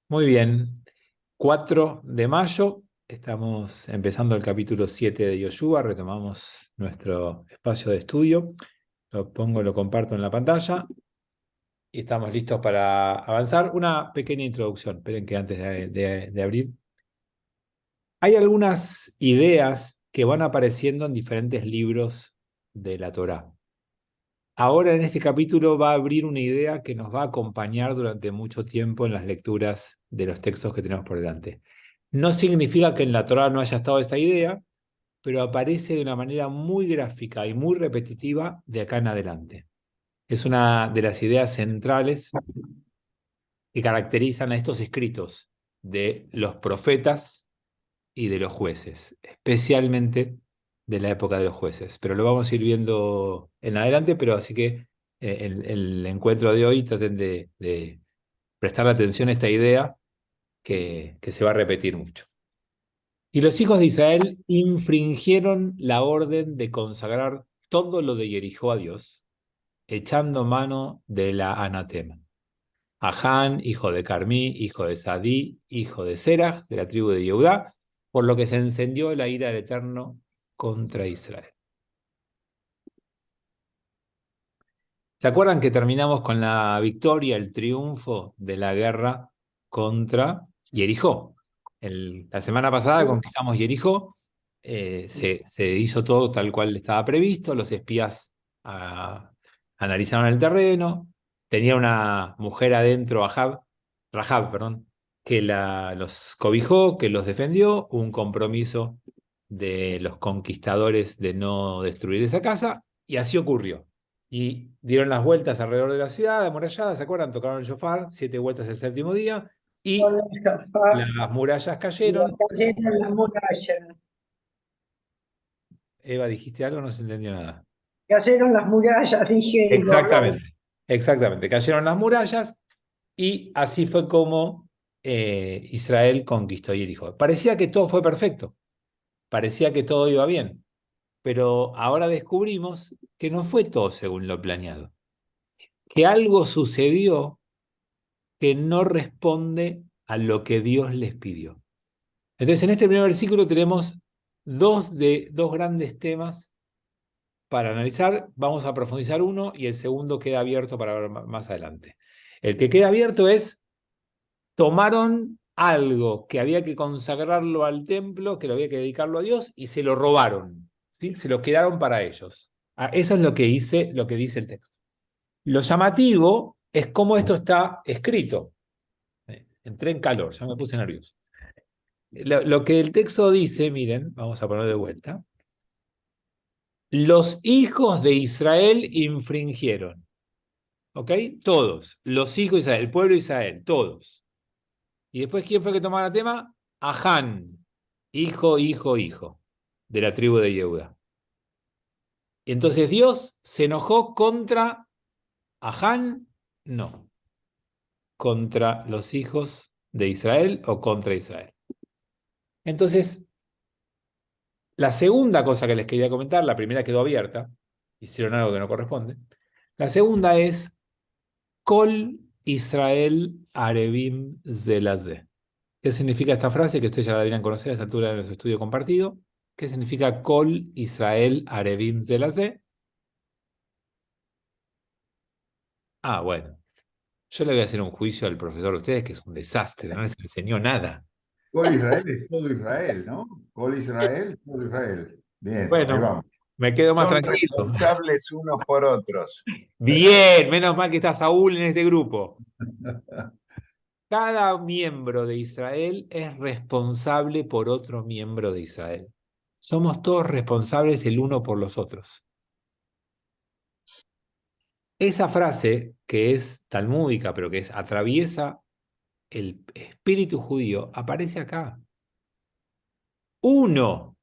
Muy bien, 4 de mayo, estamos empezando el capítulo 7 de Yoshua, retomamos nuestro espacio de estudio, lo comparto en la pantalla y estamos listos para avanzar. Una pequeña introducción, esperen que antes de abrir. Hay algunas ideas que van apareciendo en diferentes libros de la Torá. Ahora en este capítulo va a abrir una idea que nos va a acompañar durante mucho tiempo en las lecturas de los textos que tenemos por delante. No significa que en la Torá no haya estado esta idea, pero aparece de una manera muy gráfica y muy repetitiva de acá en adelante. Es una de las ideas centrales que caracterizan a estos escritos de los profetas y de los jueces, especialmente de la época de los jueces. Pero lo vamos a ir viendo en adelante, pero así que el encuentro de hoy traten de prestar atención a esta idea que se va a repetir mucho. Y los hijos de Israel infringieron la orden de consagrar todo lo de Jericó a Dios, echando mano de la anatema. Ahán, hijo de Carmí, hijo de Sadí, hijo de Serach, de la tribu de Yehudá, por lo que se encendió la ira del Eterno contra Israel. ¿Se acuerdan que terminamos con la victoria, el triunfo de la guerra contra Jericó? La semana pasada conquistamos Jericó, se hizo todo tal cual estaba previsto, los espías ah, analizaron el terreno, tenía una mujer adentro, Rahab, perdón, que los cobijó, que los defendió, hubo un compromiso de los conquistadores de no destruir esa casa, y así ocurrió. Y dieron las vueltas alrededor de la ciudad, amurallada, ¿se acuerdan? Tocaron el shofar, 7 vueltas el séptimo día, y Con el sofá las murallas y la cayeron. cayeron en la muralla. Eva, ¿dijiste algo? No se entendió nada. Cayeron las murallas, dije, y voló. Exactamente, exactamente. Cayeron las murallas y así fue como Israel conquistó Jericó. Parecía que todo fue perfecto, parecía que todo iba bien, pero ahora descubrimos que no fue todo según lo planeado, que algo sucedió que no responde a lo que Dios les pidió. Entonces, en este primer versículo tenemos dos grandes temas para analizar. Vamos a profundizar uno y el segundo queda abierto para ver más adelante. El que queda abierto es, tomaron algo que había que consagrarlo al templo, que lo había que dedicarlo a Dios, y se lo robaron, ¿sí? Se lo quedaron para ellos. Eso es lo que dice el texto. Lo llamativo es cómo esto está escrito. Entré en calor, ya me puse nervioso. Lo que el texto dice, miren, vamos a poner de vuelta. Los hijos de Israel infringieron, ¿ok? Todos, los hijos de Israel, el pueblo de Israel, todos. Y después, ¿quién fue el que tomaba el tema? Ahán, hijo de la tribu de Yehuda. Y entonces Dios se enojó contra Ahán, no, contra los hijos de Israel o contra Israel. Entonces, la segunda cosa que les quería comentar, la primera quedó abierta, hicieron algo que no corresponde. La segunda es Kol Israel Arevim Zelazé. ¿Qué significa esta frase que ustedes ya la deberían conocer a esta altura de nuestro estudio compartido? ¿Qué significa Kol Israel Arevim Zelazé? Ah, bueno, yo le voy a hacer un juicio al profesor de ustedes que es un desastre, no les enseñó nada. Gol Israel es todo Israel, ¿no? Gol Israel, todo Israel. Bien, ahí Bueno, vamos. me quedo más Son tranquilo. responsables unos por otros. Bien, menos mal que está Saúl en este grupo. Cada miembro de Israel es responsable por otro miembro de Israel. Somos todos responsables el uno por los otros. Esa frase, que es talmúdica, pero que atraviesa el espíritu judío, aparece acá. Uno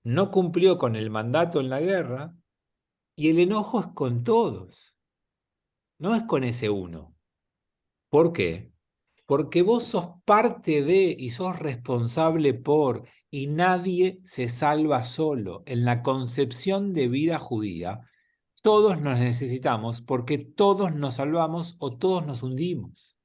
no cumplió con el mandato en la guerra y el enojo es con todos, no es con ese uno. ¿Por qué? Porque vos sos parte de y sos responsable por, y nadie se salva solo. En la concepción de vida judía, todos nos necesitamos porque todos nos salvamos o todos nos hundimos.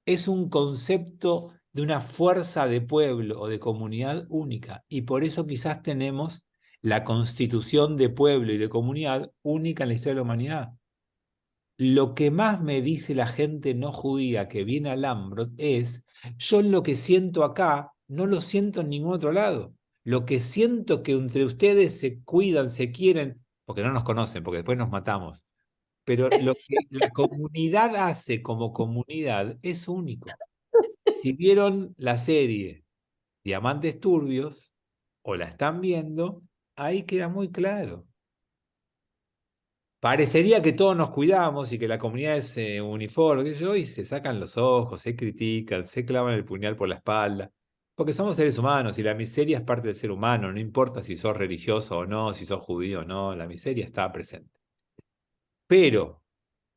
es un concepto de una fuerza de pueblo o de comunidad única. Y por eso quizás tenemos la constitución de pueblo y de comunidad única en la historia de la humanidad. Lo que más me dice la gente no judía que viene al Ambrot es, yo lo que siento acá no lo siento en ningún otro lado. Lo que siento que entre ustedes se cuidan, se quieren, porque no nos conocen, porque después nos matamos. Pero lo que la comunidad hace como comunidad es único. Si vieron la serie Diamantes Turbios o la están viendo, ahí queda muy claro. Parecería que todos nos cuidamos y que la comunidad es uniforme, qué sé yo, y se sacan los ojos, se critican, se clavan el puñal por la espalda. Porque somos seres humanos y la miseria es parte del ser humano, no importa si sos religioso o no, si sos judío o no, la miseria está presente. Pero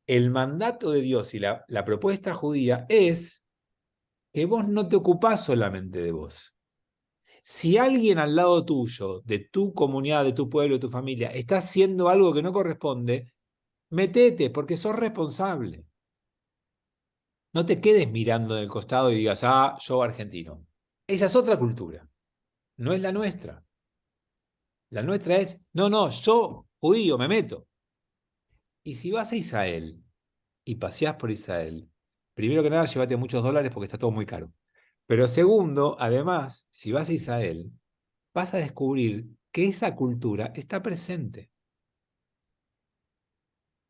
el mandato de Dios y la propuesta judía es que vos no te ocupás solamente de vos. Si alguien al lado tuyo, de tu comunidad, de tu pueblo, de tu familia, está haciendo algo que no corresponde, metete, porque sos responsable. No te quedes mirando del costado y digas, ah, yo argentino. Esa es otra cultura, no es la nuestra. La nuestra es, no, no, yo judío me meto. Y si vas a Israel y paseás por Israel, primero que nada, llévate muchos dólares porque está todo muy caro. Pero segundo, además, si vas a Israel, vas a descubrir que esa cultura está presente.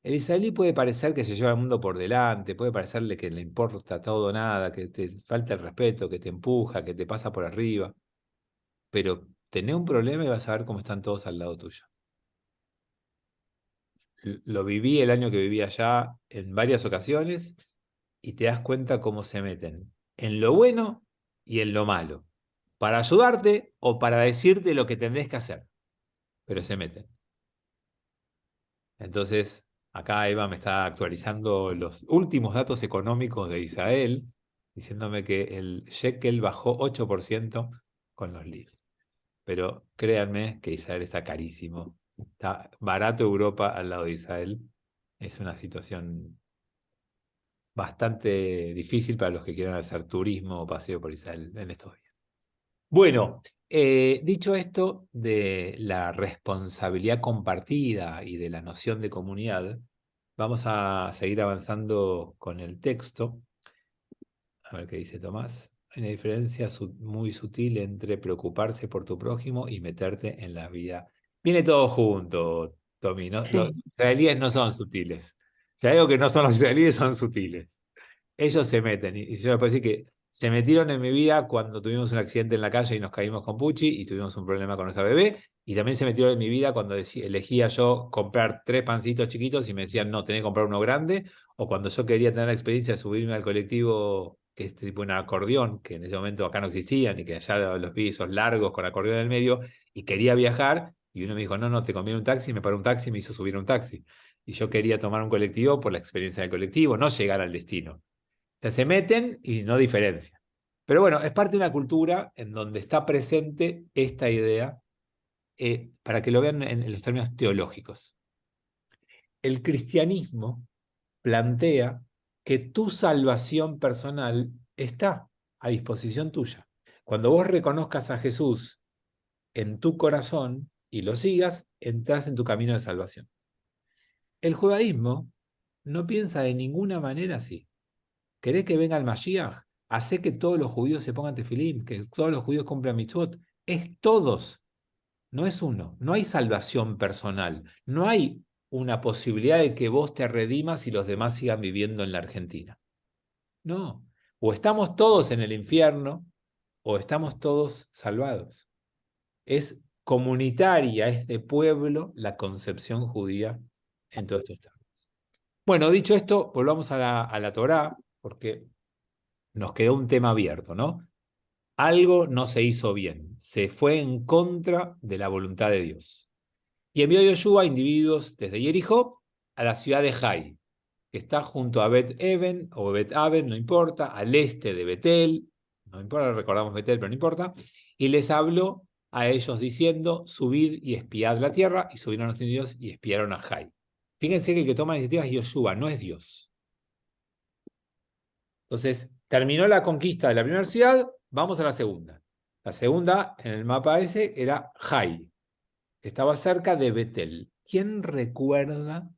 El israelí puede parecer que se lleva el mundo por delante, puede parecerle que le importa todo o nada, que te falta el respeto, que te empuja, que te pasa por arriba, pero tenés un problema y vas a ver cómo están todos al lado tuyo. Lo viví el año que viví allá en varias ocasiones y te das cuenta cómo se meten en lo bueno y en lo malo, para ayudarte o para decirte lo que tendés que hacer, pero se meten. Entonces, acá Eva me está actualizando los últimos datos económicos de Israel, diciéndome que el shekel bajó 8% con los líos. Pero créanme que Israel está carísimo. Está barato Europa al lado de Israel. Es una situación bastante difícil para los que quieran hacer turismo o paseo por Israel en estos días. Bueno, dicho esto de la responsabilidad compartida y de la noción de comunidad, vamos a seguir avanzando con el texto. A ver qué dice Tomás. Hay una diferencia muy sutil entre preocuparse por tu prójimo y meterte en la vida. Viene todo junto, Tommy, ¿no? Los Sí. israelíes no son sutiles. Si hay algo que no son los israelíes, son sutiles. Ellos se meten, y yo les puedo decir que se metieron en mi vida cuando tuvimos un accidente en la calle y nos caímos con Pucci y tuvimos un problema con nuestra bebé, y también se metieron en mi vida cuando elegía yo comprar 3 pancitos chiquitos y me decían, no, tenés que comprar uno grande, o cuando yo quería tener la experiencia de subirme al colectivo, que es tipo un acordeón, que en ese momento acá no existían, y que allá los vi esos largos con acordeón en el medio, y quería viajar, y uno me dijo, no, no, te conviene un taxi, me paró un taxi y me hizo subir a un taxi. Y yo quería tomar un colectivo por la experiencia del colectivo, no llegar al destino. O sea, se meten y no diferencian. Pero bueno, es parte de una cultura en donde está presente esta idea, para que lo vean en los términos teológicos. El cristianismo plantea que tu salvación personal está a disposición tuya. Cuando vos reconozcas a Jesús en tu corazón y lo sigas, entras en tu camino de salvación. El judaísmo no piensa de ninguna manera así. ¿Querés que venga el Mashiach? Hacé que todos los judíos se pongan tefilim, que todos los judíos cumplan mitzvot. Es todos, no es uno. No hay salvación personal. No hay una posibilidad de que vos te redimas y los demás sigan viviendo en la Argentina. No. O estamos todos en el infierno o estamos todos salvados. Es comunitaria, es de pueblo la concepción judía en todos estos términos. Bueno, dicho esto, volvamos a la Torá, porque nos quedó un tema abierto, ¿no? Algo no se hizo bien, se fue en contra de la voluntad de Dios. Y envió Yoshua a individuos desde Jericó a la ciudad de Jai, que está junto a Bet Even o Bet Aven, no importa, al este de Betel, no importa, recordamos Betel, pero no importa, y les habló a ellos diciendo, subid y espiad la tierra, y subieron los indios y espiaron a Jai. Fíjense que el que toma la iniciativa es Yoshua, no es Dios. Entonces, terminó la conquista de la primera ciudad, vamos a la segunda. La segunda, en el mapa ese, era Jai, que estaba cerca de Betel. ¿Quién recuerda,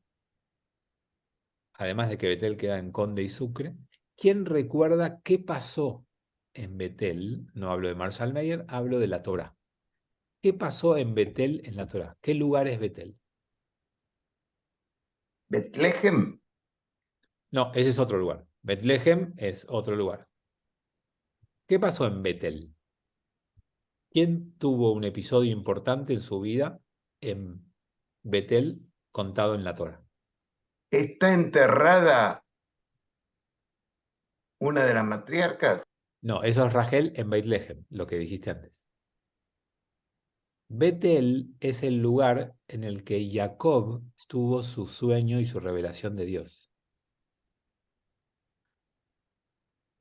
además de que Betel queda en Conde y Sucre, quién recuerda qué pasó en Betel? No hablo de Marshall Mayer, hablo de la Torá. ¿Qué pasó en Betel en la Torá? ¿Qué lugar es Betel? Betlehem. No, ese es otro lugar. Betlehem es otro lugar. ¿Qué pasó en Betel? ¿Quién tuvo un episodio importante en su vida en Betel contado en la Torá? ¿Está enterrada una de las matriarcas? No, eso es Rachel en Betlehem, lo que dijiste antes. Betel es el lugar en el que Jacob tuvo su sueño y su revelación de Dios.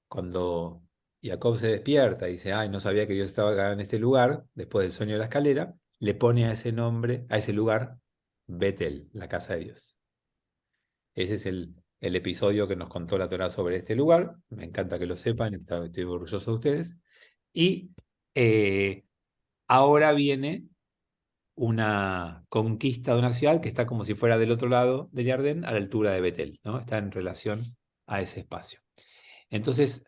Cuando Jacob se despierta y dice, ay, no sabía que Dios estaba acá en este lugar, después del sueño de la escalera, le pone a ese nombre, a ese lugar, Betel, la casa de Dios. Ese es el episodio que nos contó la Torá sobre este lugar. Me encanta que lo sepan, estoy orgulloso de ustedes. Y ahora viene una conquista de una ciudad que está como si fuera del otro lado de Jardín, a la altura de Betel, ¿no? Está en relación a ese espacio. Entonces,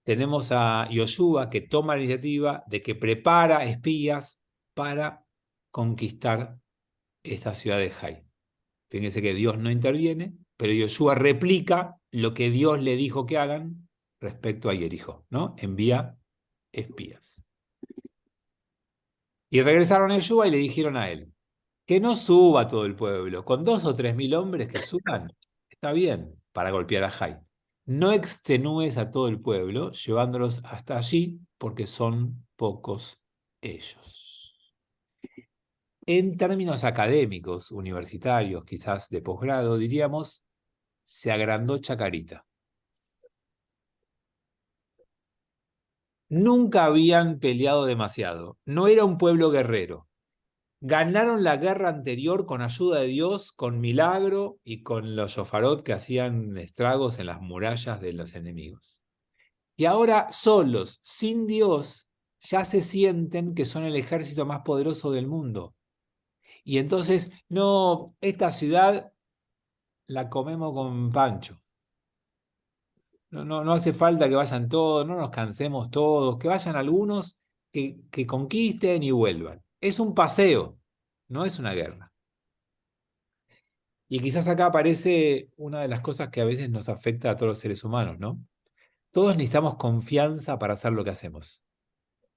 tenemos a Yoshua que toma la iniciativa de que prepara espías para conquistar esta ciudad de Jai. Fíjense que Dios no interviene, pero Yoshua replica lo que Dios le dijo que hagan respecto a Jericó, ¿no? Envía espías. Y regresaron a Yoshua y le dijeron a él, que no suba todo el pueblo, con 2.000 o 3.000 hombres que suban, está bien para golpear a Jai. No extenúes a todo el pueblo, llevándolos hasta allí, porque son pocos ellos. En términos académicos, universitarios, quizás de posgrado, diríamos, se agrandó Chacarita. Nunca habían peleado demasiado. No era un pueblo guerrero. Ganaron la guerra anterior con ayuda de Dios, con milagro y con los shofarot que hacían estragos en las murallas de los enemigos. Y ahora solos, sin Dios, ya se sienten que son el ejército más poderoso del mundo. Y entonces, no, esta ciudad la comemos con pancho. No hace falta que vayan todos, no nos cansemos todos, que vayan algunos que conquisten y vuelvan. Es un paseo, no es una guerra. Y quizás acá aparece una de las cosas que a veces nos afecta a todos los seres humanos, ¿no? Todos necesitamos confianza para hacer lo que hacemos.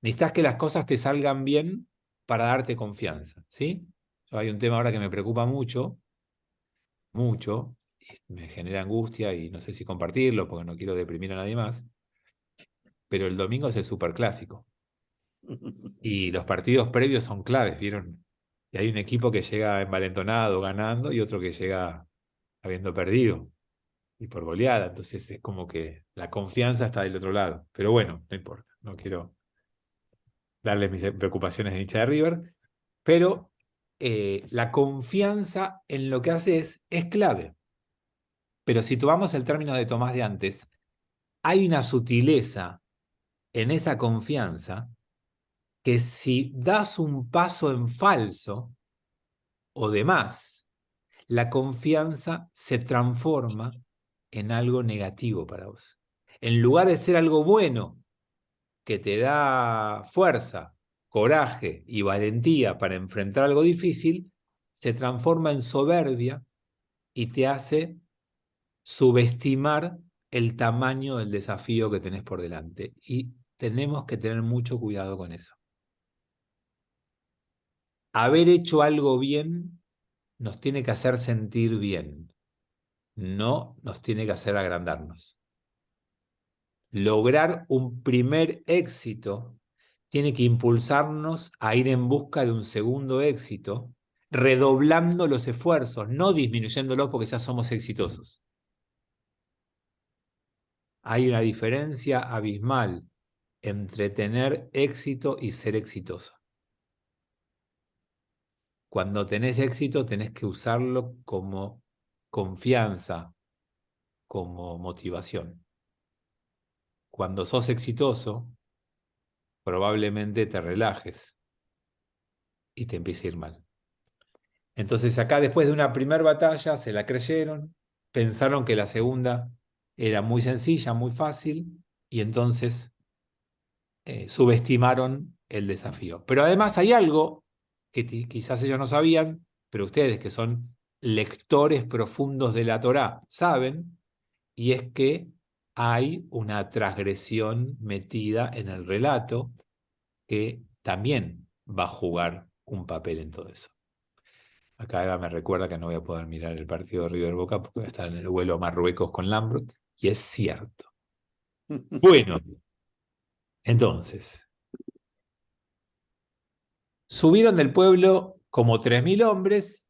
Necesitas que las cosas te salgan bien para darte confianza, ¿sí? Hay un tema ahora que me preocupa mucho, mucho, y me genera angustia y no sé si compartirlo porque no quiero deprimir a nadie más, pero el domingo es el superclásico. Y los partidos previos son claves, ¿vieron? Y hay un equipo que llega envalentonado, ganando, y otro que llega habiendo perdido, y por goleada. Entonces es como que la confianza está del otro lado. Pero bueno, no importa, no quiero darle mis preocupaciones de hincha de River, pero la confianza en lo que haces es clave. Pero si tomamos el término de Tomás de antes, hay una sutileza en esa confianza que si das un paso en falso o de más, la confianza se transforma en algo negativo para vos. En lugar de ser algo bueno que te da fuerza, coraje y valentía para enfrentar algo difícil, se transforma en soberbia y te hace subestimar el tamaño del desafío que tenés por delante. Y tenemos que tener mucho cuidado con eso. Haber hecho algo bien nos tiene que hacer sentir bien, no nos tiene que hacer agrandarnos. Lograr un primer éxito tiene que impulsarnos a ir en busca de un segundo éxito, redoblando los esfuerzos, no disminuyéndolos porque ya somos exitosos. Hay una diferencia abismal entre tener éxito y ser exitoso. Cuando tenés éxito, tenés que usarlo como confianza, como motivación. cuando sos exitoso, probablemente te relajes y te empiece a ir mal. Entonces acá, después de una primera batalla, se la creyeron, pensaron que la segunda era muy sencilla, muy fácil, y entonces subestimaron el desafío. Pero además hay algo que quizás ellos no sabían, pero ustedes que son lectores profundos de la Torá saben, y es que hay una transgresión metida en el relato que también va a jugar un papel en todo eso. Acá Eva me recuerda que no voy a poder mirar el partido de River Boca porque voy a estar en el vuelo a Marruecos con Lambrot, y es cierto. Bueno, entonces, subieron del pueblo como 3.000 hombres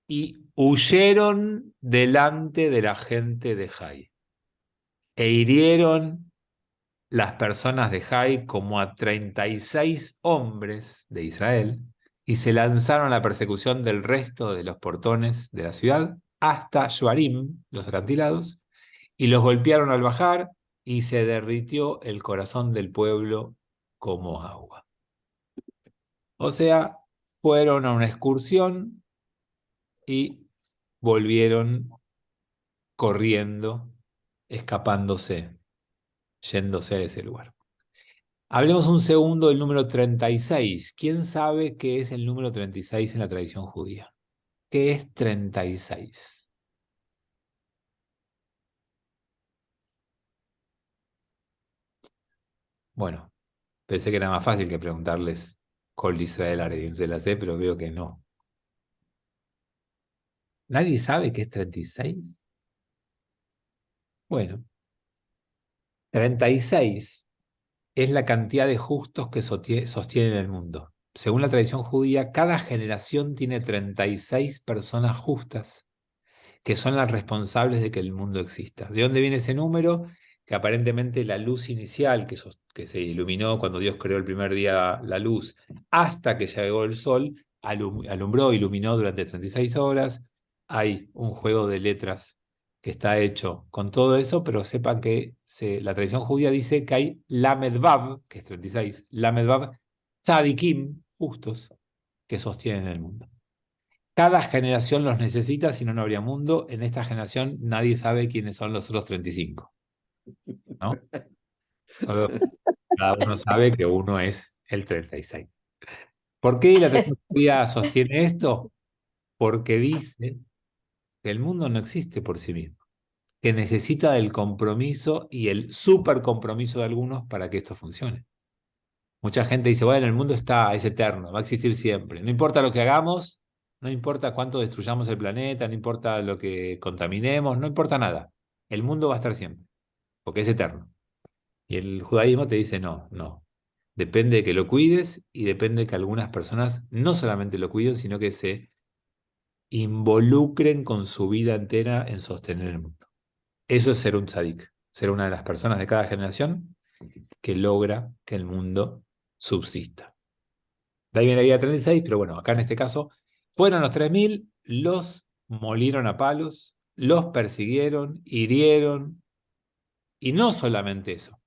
y huyeron delante de la gente de Jai. E hirieron las personas de Jai como a 36 hombres de Israel y se lanzaron a la persecución del resto de los portones de la ciudad hasta Shuarim, los acantilados, y los golpearon al bajar y se derritió el corazón del pueblo como agua. O sea, fueron a una excursión y volvieron corriendo, escapándose, yéndose de ese lugar. Hablemos un segundo del número 36. ¿Quién sabe qué es el número 36 en la tradición judía? ¿Qué es 36? Bueno, pensé que era más fácil que preguntarles Kol Israel Aredim. Se la sé, pero veo que no. ¿Nadie sabe qué es 36? Bueno, 36 es la cantidad de justos que sostienen el mundo. Según la tradición judía, cada generación tiene 36 personas justas que son las responsables de que el mundo exista. ¿De dónde viene ese número? Que aparentemente la luz inicial que se iluminó cuando Dios creó el primer día la luz, hasta que llegó el sol, alumbró, iluminó durante 36 horas. Hay un juego de letras que está hecho con todo eso, pero sepan que la tradición judía dice que hay Lamed Vav, que es 36, Lamed Vav, Tzadikim, justos, que sostienen el mundo. Cada generación los necesita, si no, no habría mundo. En esta generación nadie sabe quiénes son los otros 35, ¿no? Solo cada uno sabe que uno es el 36. ¿Por qué la tecnología sostiene esto? Porque dice que el mundo no existe por sí mismo, que necesita del compromiso y el super compromiso de algunos para que esto funcione. Mucha gente dice, bueno, el mundo es eterno, va a existir siempre. No importa lo que hagamos, no importa cuánto destruyamos el planeta, no importa lo que contaminemos, no importa nada. El mundo va a estar siempre, porque es eterno. Y el judaísmo te dice, no, no. Depende de que lo cuides y depende de que algunas personas no solamente lo cuiden, sino que se involucren con su vida entera en sostener el mundo. Eso es ser un tzadik, ser una de las personas de cada generación que logra que el mundo subsista. De ahí viene la idea 36, pero bueno, acá en este caso fueron los 3.000, los molieron a palos, los persiguieron, hirieron, y no solamente eso,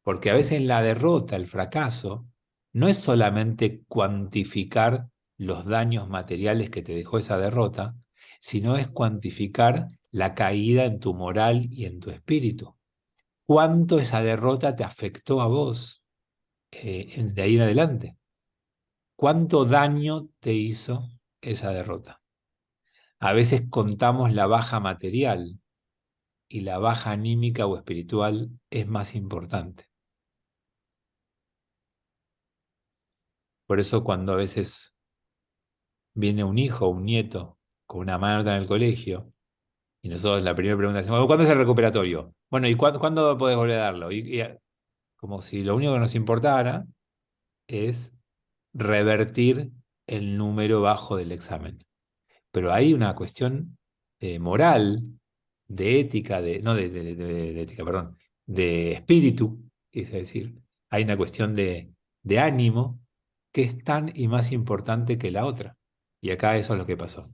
porque a veces la derrota, el fracaso, no es solamente cuantificar los daños materiales que te dejó esa derrota, sino es cuantificar la caída en tu moral y en tu espíritu. ¿Cuánto esa derrota te afectó a vos de ahí en adelante? ¿Cuánto daño te hizo esa derrota? A veces contamos la baja material y la baja anímica o espiritual es más importante. Por eso cuando a veces viene un hijo o un nieto con una mala nota en el colegio y nosotros la primera pregunta decimos, ¿cuándo es el recuperatorio? Bueno, ¿y cuándo podés volver a darlo? Como si lo único que nos importara es revertir el número bajo del examen. Pero hay una cuestión moral, de ética, no de ética, perdón, de espíritu, quise decir. Hay una cuestión de ánimo que es tan y más importante que la otra. Y acá eso es lo que pasó.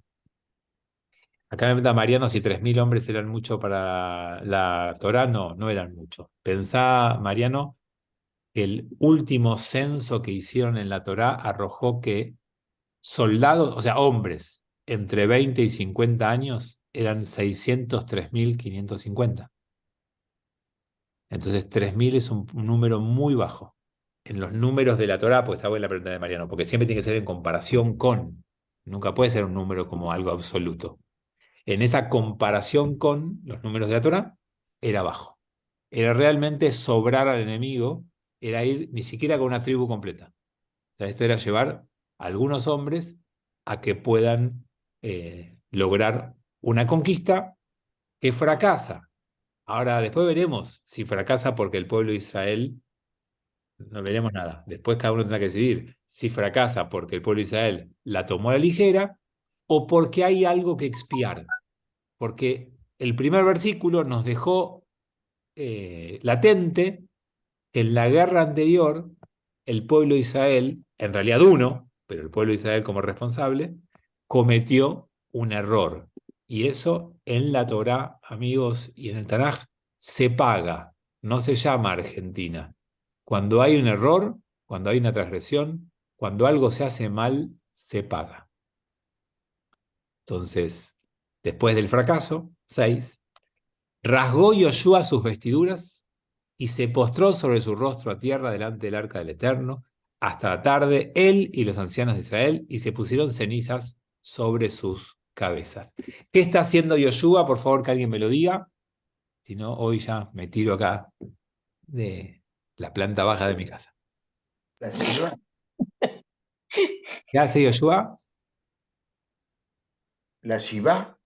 Acá me pregunta Mariano si 3.000 hombres eran mucho para la Torá. No, no eran mucho. Pensá, Mariano, que el último censo que hicieron en la Torá arrojó que soldados, o sea, hombres entre 20 y 50 años eran 603.550. Entonces 3.000 es un número muy bajo. En los números de la Torá, pues está buena la pregunta de Mariano, porque siempre tiene que ser en comparación con. Nunca puede ser un número como algo absoluto. En esa comparación con los números de la Torá, era bajo. Era realmente sobrar al enemigo, era ir ni siquiera con una tribu completa. O sea, esto era llevar a algunos hombres a que puedan lograr una conquista que fracasa. Ahora, después veremos si fracasa porque el pueblo de Israel, no veremos nada. Después cada uno tendrá que decidir si fracasa porque el pueblo de Israel la tomó a la ligera o porque hay algo que expiar. Porque el primer versículo nos dejó latente que en la guerra anterior el pueblo de Israel, en realidad uno, pero el pueblo de Israel como responsable, cometió un error. Y eso en la Torá, amigos, y en el Tanaj se paga, no se llama Argentina. Cuando hay un error, cuando hay una transgresión, cuando algo se hace mal, se paga. Entonces, después del fracaso, 6, rasgó Yoshua sus vestiduras y se postró sobre su rostro a tierra delante del arca del Eterno hasta la tarde, él y los ancianos de Israel, y se pusieron cenizas sobre sus cabezas. ¿Qué está haciendo Yoshua? Por favor, que alguien me lo diga. Si no, hoy ya me tiro acá de la planta baja de mi casa. La Shiva. ¿Qué hace Yoshua? La Shiva.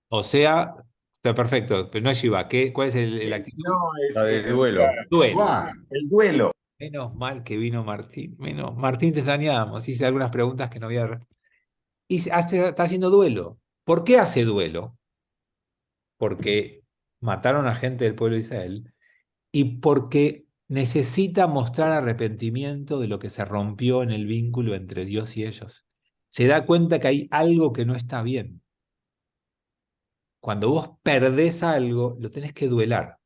O sea, está perfecto, pero no es Shiva. ¿Cuál es la actitud? No, La de o sea, duelo. Duelo. Guau. el duelo. Menos mal que vino Martín. Martín, te extrañábamos. Hice algunas preguntas que no había. Y está haciendo duelo. ¿Por qué hace duelo? Porque mataron a gente del pueblo de Israel y porque necesita mostrar arrepentimiento de lo que se rompió en el vínculo entre Dios y ellos. Se da cuenta que hay algo que no está bien. Cuando vos perdés algo, lo tenés que duelar.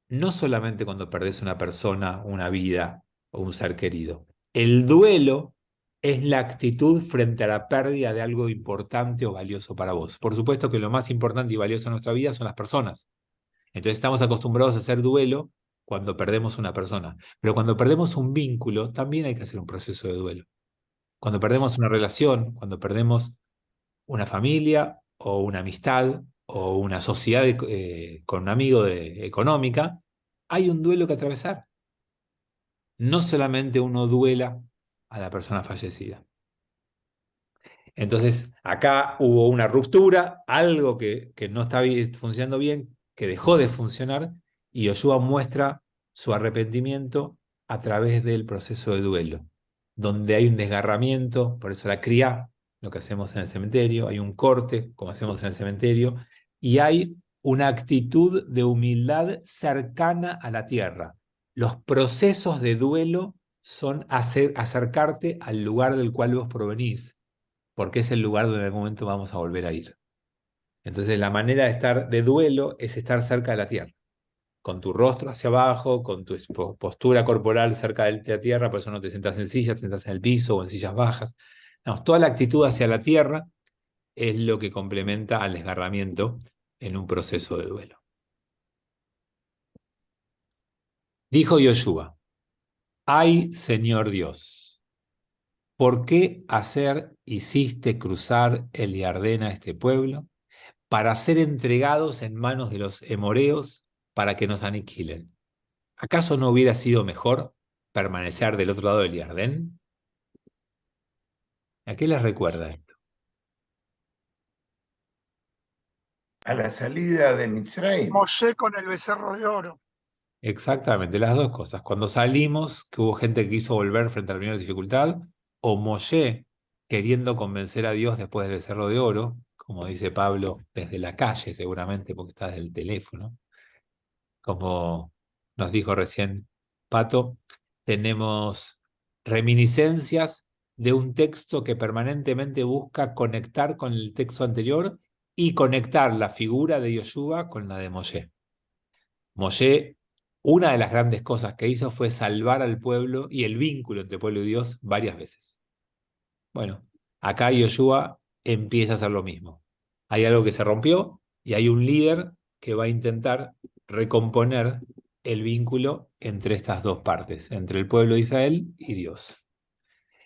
No solamente cuando perdés una persona, una vida o un ser querido. El duelo es la actitud frente a la pérdida de algo importante o valioso para vos. Por supuesto que lo más importante y valioso en nuestra vida son las personas. Entonces estamos acostumbrados a hacer duelo cuando perdemos una persona. Pero cuando perdemos un vínculo, también hay que hacer un proceso de duelo. Cuando perdemos una relación, cuando perdemos una familia o una amistad o una sociedad con un amigo económica, hay un duelo que atravesar. No solamente uno duela a la persona fallecida. Entonces, acá hubo una ruptura, algo que no estaba funcionando bien, que dejó de funcionar, y Yoshua muestra su arrepentimiento a través del proceso de duelo, donde hay un desgarramiento, por eso la cría, lo que hacemos en el cementerio, hay un corte, como hacemos en el cementerio, y hay una actitud de humildad cercana a la tierra. Los procesos de duelo son acercarte al lugar del cual vos provenís, porque es el lugar donde en algún momento vamos a volver a ir. Entonces la manera de estar de duelo es estar cerca de la tierra, con tu rostro hacia abajo, con tu postura corporal cerca de la tierra, por eso no te sientas en silla, te sientas en el piso o en sillas bajas. No, toda la actitud hacia la tierra es lo que complementa al desgarramiento en un proceso de duelo. Dijo Yoshua: ¡ay, Señor Dios! ¿Por qué hiciste cruzar el Jordán a este pueblo para ser entregados en manos de los emoreos para que nos aniquilen? ¿Acaso no hubiera sido mejor permanecer del otro lado del Jordán? ¿A qué les recuerda esto? A la salida de Mitzrayim. Moshe con el becerro de oro. Exactamente, las dos cosas. Cuando salimos, que hubo gente que quiso volver frente a la primera dificultad, o Moshe queriendo convencer a Dios después del becerro de oro, como dice Pablo, desde la calle seguramente, porque está desde el teléfono. Como nos dijo recién Pato, tenemos reminiscencias de un texto que permanentemente busca conectar con el texto anterior y conectar la figura de Yoshua con la de Moshe. Moshe, una de las grandes cosas que hizo fue salvar al pueblo y el vínculo entre pueblo y Dios varias veces. Bueno, acá Yoshua empieza a hacer lo mismo. Hay algo que se rompió y hay un líder que va a intentar recomponer el vínculo entre estas dos partes, entre el pueblo de Israel y Dios.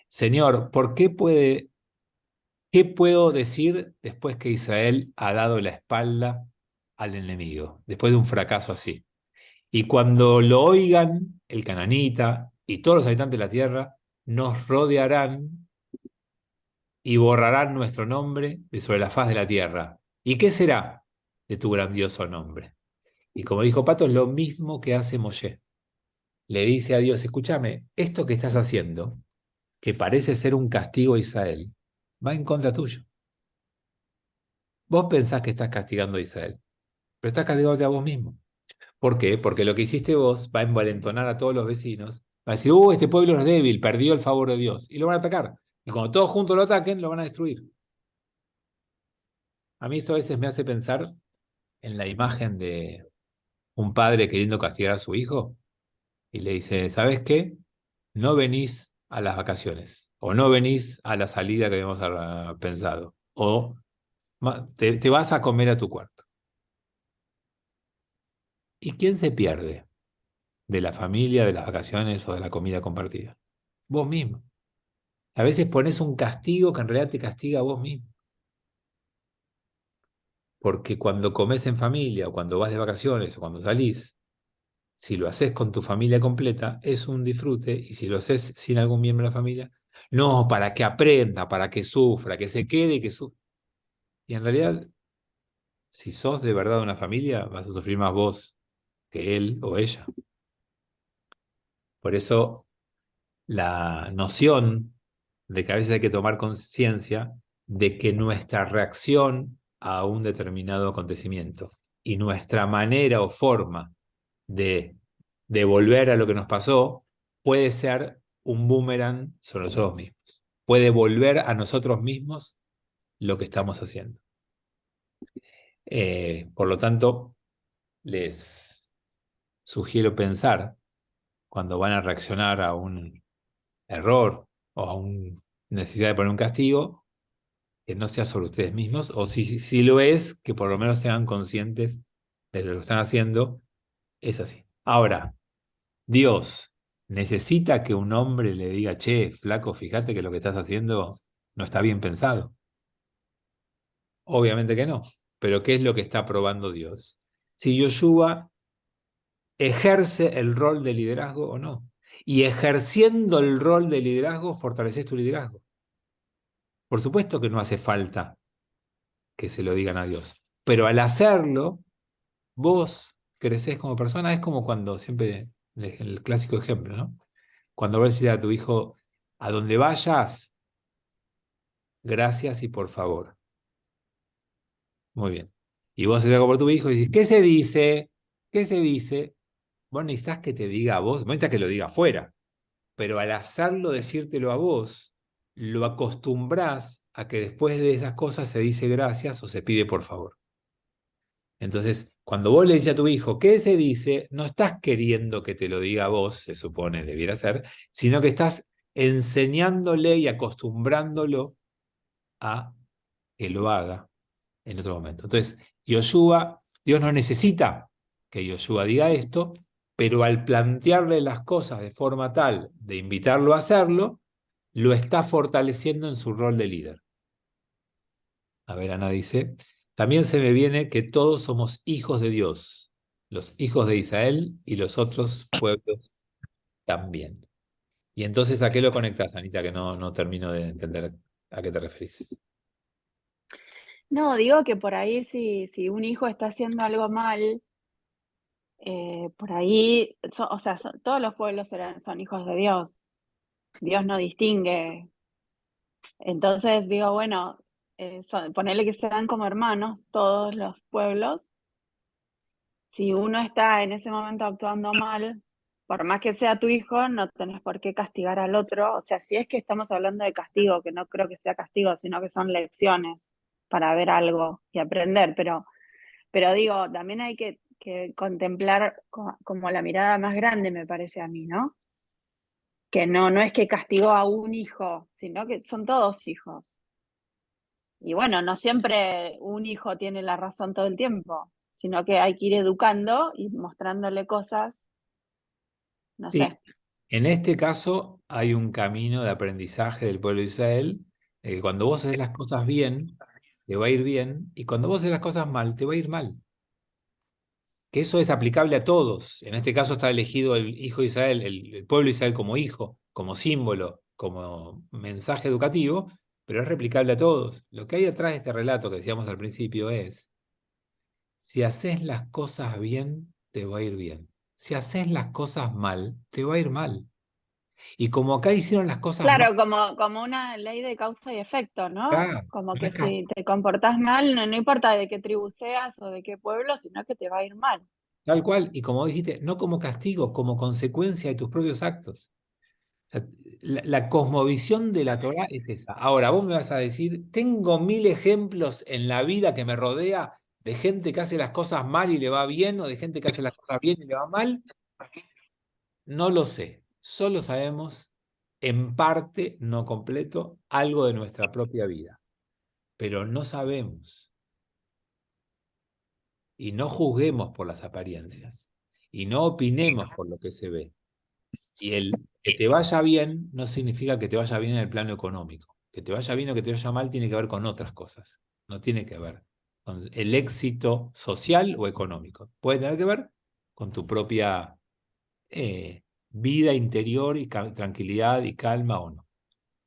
Señor, ¿qué puedo decir después que Israel ha dado la espalda al enemigo, después de un fracaso así? Y cuando lo oigan, el cananita y todos los habitantes de la tierra nos rodearán y borrarán nuestro nombre de sobre la faz de la tierra. ¿Y qué será de tu grandioso nombre? Y como dijo Pato, es lo mismo que hace Moshe. Le dice a Dios, escúchame, esto que estás haciendo, que parece ser un castigo a Israel, va en contra tuyo. Vos pensás que estás castigando a Israel, pero estás castigándote a vos mismo. ¿Por qué? Porque lo que hiciste vos va a envalentonar a todos los vecinos. Va a decir, este pueblo es débil, perdió el favor de Dios. Y lo van a atacar. Y cuando todos juntos lo ataquen, lo van a destruir. A mí esto a veces me hace pensar en la imagen de un padre queriendo castigar a su hijo y le dice, ¿sabes qué? No venís a las vacaciones o no venís a la salida que habíamos pensado o te vas a comer a tu cuarto. ¿Y quién se pierde de la familia, de las vacaciones o de la comida compartida? Vos mismo. A veces pones un castigo que en realidad te castiga a vos mismo. Porque cuando comes en familia o cuando vas de vacaciones o cuando salís, si lo haces con tu familia completa, es un disfrute, y si lo haces sin algún miembro de la familia, no, para que aprenda, para que sufra, que se quede y que sufra. Y en realidad, si sos de verdad una familia, vas a sufrir más vos que él o ella. Por eso, la noción de que a veces hay que tomar conciencia de que nuestra reacción a un determinado acontecimiento y nuestra manera o forma de devolver a lo que nos pasó puede ser un boomerang sobre nosotros mismos. Puede volver a nosotros mismos lo que estamos haciendo. Por lo tanto, les sugiero pensar cuando van a reaccionar a un error o a una necesidad de poner un castigo, que no sea sobre ustedes mismos, o si lo es, que por lo menos sean conscientes de lo que están haciendo. Es así. Ahora, Dios necesita que un hombre le diga, che, flaco, fíjate que lo que estás haciendo no está bien pensado. Obviamente que no. Pero ¿qué es lo que está probando Dios? Si Yoshua ejerce el rol de liderazgo o no. Y ejerciendo el rol de liderazgo, fortaleces tu liderazgo. Por supuesto que no hace falta que se lo digan a Dios. Pero al hacerlo, vos creces como persona. Es como cuando siempre, el clásico ejemplo, ¿no? Cuando vos decís a tu hijo, a donde vayas, gracias y por favor. Muy bien. Y vos haces algo por tu hijo y dices, ¿qué se dice? ¿Qué se dice? Vos necesitas que te diga a vos, no necesitas que lo diga afuera, pero al hacerlo, decírtelo a vos, lo acostumbrás a que después de esas cosas se dice gracias o se pide por favor. Entonces, cuando vos le dices a tu hijo, ¿qué se dice? No estás queriendo que te lo diga a vos, se supone debiera ser, sino que estás enseñándole y acostumbrándolo a que lo haga en otro momento. Entonces, Yoshua, Dios no necesita que Yoshua diga esto, pero al plantearle las cosas de forma tal de invitarlo a hacerlo, lo está fortaleciendo en su rol de líder. A ver, Ana dice, también se me viene que todos somos hijos de Dios, los hijos de Israel y los otros pueblos también. Y entonces, ¿a qué lo conectas, Anita? Que no termino de entender a qué te referís. No, digo que por ahí si un hijo está haciendo algo mal, por ahí, todos los pueblos son hijos de Dios. Dios no distingue. Entonces digo, bueno, ponerle que sean como hermanos todos los pueblos. Si uno está en ese momento actuando mal, por más que sea tu hijo, no tenés por qué castigar al otro. O sea, si es que estamos hablando de castigo, que no creo que sea castigo, sino que son lecciones. para ver algo y aprender, pero digo, también hay que contemplar como la mirada más grande, me parece a mí, ¿no? Que no es que castigó a un hijo, sino que son todos hijos. Y bueno, no siempre un hijo tiene la razón todo el tiempo, sino que hay que ir educando y mostrándole cosas, no Sí, sé. en este caso hay un camino de aprendizaje del pueblo de Israel, de que cuando vos haces las cosas bien, te va a ir bien, y cuando vos haces las cosas mal, te va a ir mal. Que eso es aplicable a todos. En este caso está elegido el hijo de Israel, el pueblo de Israel como hijo, como símbolo, como mensaje educativo, pero es replicable a todos. Lo que hay detrás de este relato que decíamos al principio es, si haces las cosas bien, te va a ir bien. Si haces las cosas mal, te va a ir mal. Y como acá hicieron las cosas mal, Claro, como una ley de causa y efecto, ¿no? acá, Como no que es si te comportás mal, no importa de qué tribu seas o de qué pueblo, sino que te va a ir mal. tal cual, y como dijiste, no como castigo, como consecuencia de tus propios actos. O sea, la cosmovisión de la Torá es esa. Ahora, vos me vas a decir, tengo 1000 ejemplos en la vida que me rodea de gente que hace las cosas mal y le va bien, o de gente que hace las cosas bien y le va mal. No lo sé. Solo sabemos, en parte, no completo, algo de nuestra propia vida. Pero no sabemos. Y no juzguemos por las apariencias. Y no opinemos por lo que se ve. Y el que te vaya bien no significa que te vaya bien en el plano económico. Que te vaya bien o que te vaya mal tiene que ver con otras cosas. No tiene que ver con el éxito social o económico. Puede tener que ver con tu propia vida interior y tranquilidad y calma o no.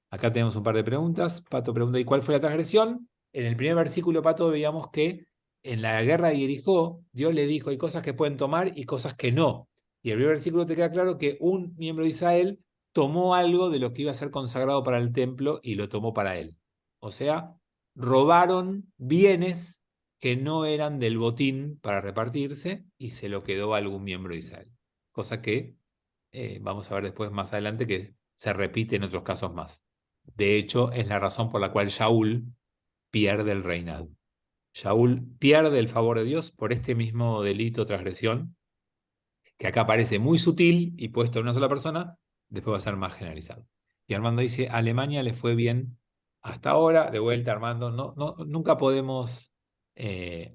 Acá tenemos un par de preguntas. Pato pregunta, ¿y cuál fue la transgresión? En el primer versículo, Pato, veíamos que en la guerra de Jericó, Dios le dijo, hay cosas que pueden tomar y cosas que no. Y el primer versículo te queda claro que un miembro de Israel tomó algo de lo que iba a ser consagrado para el templo y lo tomó para él. O sea, robaron bienes que no eran del botín para repartirse y se lo quedó a algún miembro de Israel. Cosa que vamos a ver después más adelante que se repite en otros casos más. De hecho, es la razón por la cual Shaul pierde el reinado. Shaul pierde el favor de Dios por este mismo delito, transgresión, que acá parece muy sutil y puesto en una sola persona, después va a ser más generalizado. Y Armando dice, a Alemania le fue bien hasta ahora. De vuelta, Armando, nunca podemos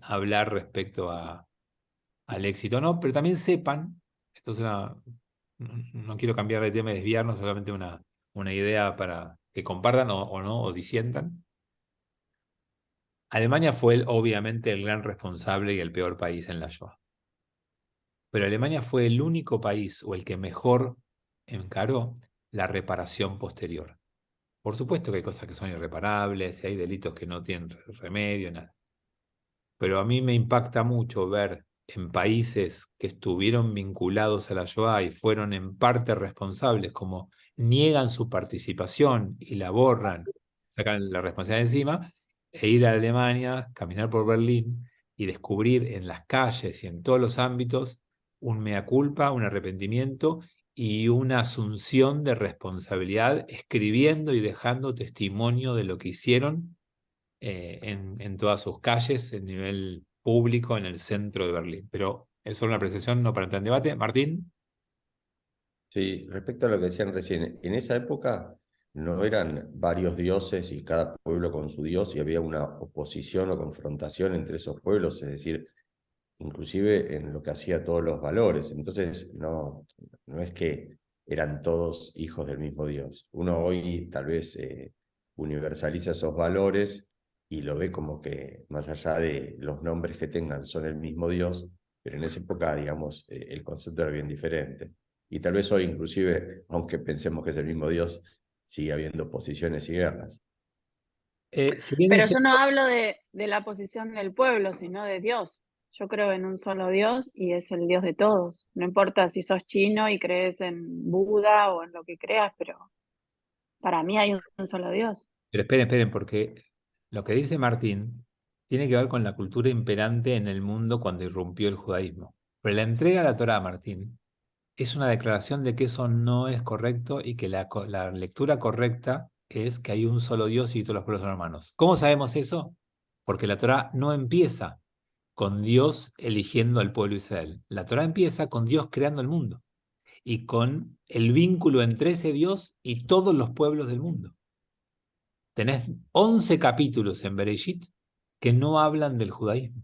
hablar respecto al éxito, ¿no? Pero también sepan, esto es no quiero cambiar de tema y desviarnos, solamente una idea para que compartan o no, o disientan. Alemania fue obviamente el gran responsable y el peor país en la Shoah. Pero Alemania fue el único país o el que mejor encaró la reparación posterior. Por supuesto que hay cosas que son irreparables y hay delitos que no tienen remedio, nada. Pero a mí me impacta mucho ver en países que estuvieron vinculados a la Shoah y fueron en parte responsables, como niegan su participación y la borran, sacan la responsabilidad encima, e ir a Alemania, caminar por Berlín y descubrir en las calles y en todos los ámbitos un mea culpa, un arrepentimiento y una asunción de responsabilidad, escribiendo y dejando testimonio de lo que hicieron en todas sus calles, en nivel público, en el centro de Berlín. Pero es solo una apreciación, no para entrar en debate. Martín. Sí, respecto a lo que decían recién, en esa época no eran varios dioses y cada pueblo con su dios y había una oposición o confrontación entre esos pueblos, es decir, inclusive en lo que hacía todos los valores. Entonces, no es que eran todos hijos del mismo Dios. Uno hoy tal vez universaliza esos valores y lo ve como que más allá de los nombres que tengan son el mismo Dios, pero en esa época, digamos, el concepto era bien diferente. Y tal vez hoy inclusive, aunque pensemos que es el mismo Dios, sigue habiendo posiciones y guerras. Si bien Pero es yo no cierto, hablo de la posición del pueblo, sino de Dios. Yo creo en un solo Dios y es el Dios de todos. No importa si sos chino y crees en Buda o en lo que creas, pero para mí hay un solo Dios. pero esperen, porque lo que dice Martín tiene que ver con la cultura imperante en el mundo cuando irrumpió el judaísmo. Pero la entrega de la Torá, Martín, es una declaración de que eso no es correcto y que la lectura correcta es que hay un solo Dios y todos los pueblos son hermanos. ¿Cómo sabemos eso? Porque la Torá no empieza con Dios eligiendo al pueblo de Israel. La Torá empieza con Dios creando el mundo y con el vínculo entre ese Dios y todos los pueblos del mundo. Tenés 11 capítulos en Bereshit que no hablan del judaísmo.